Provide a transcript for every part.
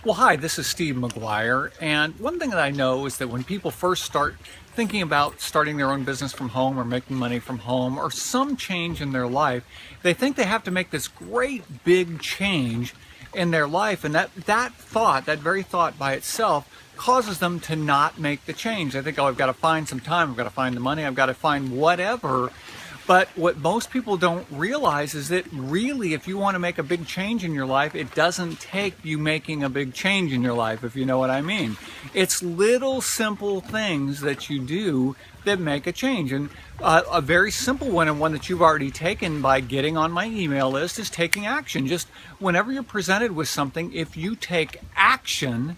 Well, hi, this is Steve Maguire, and one thing that I know is that when people first start thinking about starting their own business from home or making money from home or some change in their life, they think they have to make this great big change in their life, and that very thought by itself causes them to not make the change. They think, oh, I've got to find some time, I've got to find the money, I've got to find whatever. But what most people don't realize is that really, if you want to make a big change in your life, it doesn't take you making a big change in your life, if you know what I mean. It's little simple things that you do that make a change. And a very simple one, and one that you've already taken by getting on my email list, is taking action. Just whenever you're presented with something, if you take action,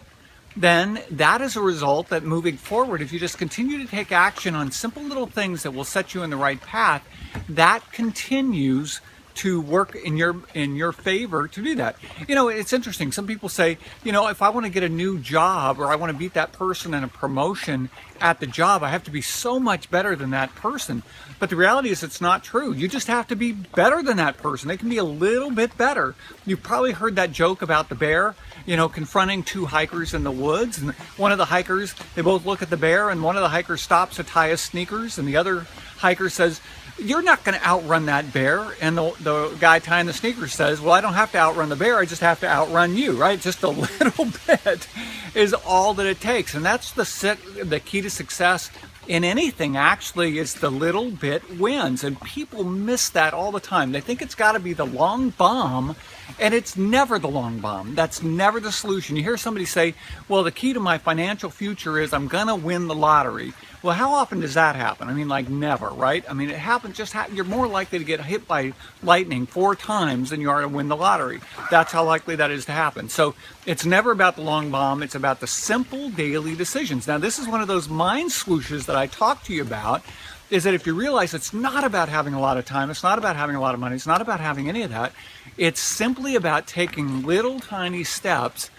then that is a result that moving forward, if you just continue to take action on simple little things that will set you in the right path, that continues to work in your favor to do that. You know, it's interesting. Some people say, you know, if I want to get a new job or I want to beat that person in a promotion at the job, I have to be so much better than that person. But the reality is it's not true. You just have to be better than that person. They can be a little bit better. You've probably heard that joke about the bear, you know, confronting two hikers in the woods. And one of the hikers, they both look at the bear, and one of the hikers stops to tie his sneakers, and the other hiker says, "You're not going to outrun that bear." And the guy tying the sneakers says, "Well, I don't have to outrun the bear, I just have to outrun you," right? Just a little bit is all that it takes. And that's the key to success in anything, actually, is the little bit wins. And people miss that all the time. They think it's got to be the long bomb, and it's never the long bomb. That's never the solution. You hear somebody say, well, the key to my financial future is I'm going to win the lottery. Well, how often does that happen? I mean, like never, right? I mean, it happens you're more likely to get hit by lightning 4 times than you are to win the lottery. That's how likely that is to happen. So it's never about the long bomb. It's about the simple daily decisions. Now, this is one of those mind swooshes that I talked to you about, is that if you realize it's not about having a lot of time, it's not about having a lot of money, it's not about having any of that. It's simply about taking little tiny steps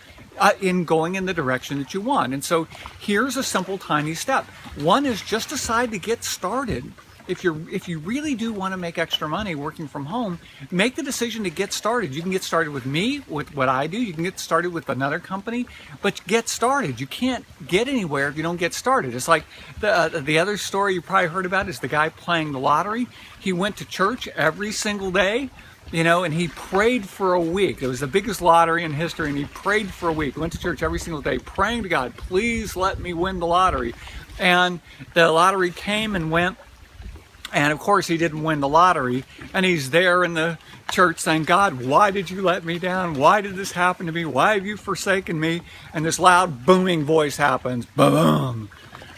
in going in the direction that you want. And so here's a simple tiny step. One is just decide to get started. If you really do want to make extra money working from home, make the decision to get started. You can get started with me, with what I do. You can get started with another company, but get started. You can't get anywhere if you don't get started. It's like the other story you probably heard about is the guy playing the lottery. He went to church every single day, you know, and he prayed for a week. It was the biggest lottery in history, and he prayed for a week. He went to church every single day, praying to God, please let me win the lottery. And the lottery came and went, and of course he didn't win the lottery. And he's there in the church saying, God, why did you let me down? Why did this happen to me? Why have you forsaken me? And this loud booming voice happens, boom,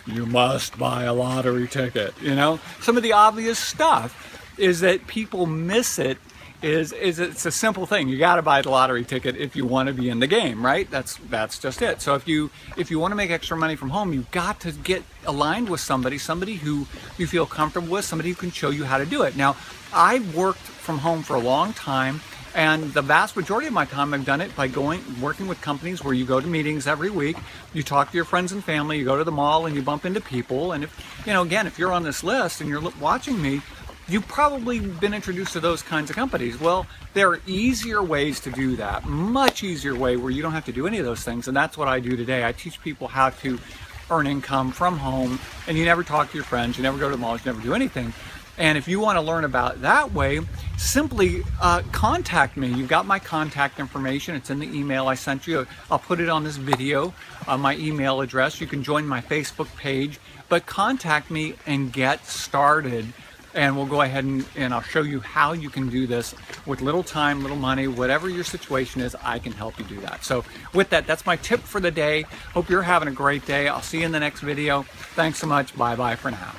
you must buy a lottery ticket. You know, some of the obvious stuff is that people miss it. Is it's a simple thing. You got to buy the lottery ticket if you want to be in the game, right? That's just it. So if you want to make extra money from home, you've got to get aligned with somebody who you feel comfortable with, somebody who can show you how to do it. Now, I've worked from home for a long time, and the vast majority of my time I've done it by working with companies where you go to meetings every week, you talk to your friends and family, you go to the mall and you bump into people. And if, you know, again, if you're on this list and you're watching me, you've probably been introduced to those kinds of companies. Well, there are easier ways to do that, much easier way where you don't have to do any of those things. And that's what I do today. I teach people how to earn income from home, and you never talk to your friends, you never go to the malls, you never do anything. And if you want to learn about that way, simply contact me. You've got my contact information. It's in the email I sent you. I'll put it on this video, my email address. You can join my Facebook page, but contact me and get started. And we'll go ahead and I'll show you how you can do this with little time, little money, whatever your situation is, I can help you do that. So with that, that's my tip for the day. Hope you're having a great day. I'll see you in the next video. Thanks so much. Bye-bye for now.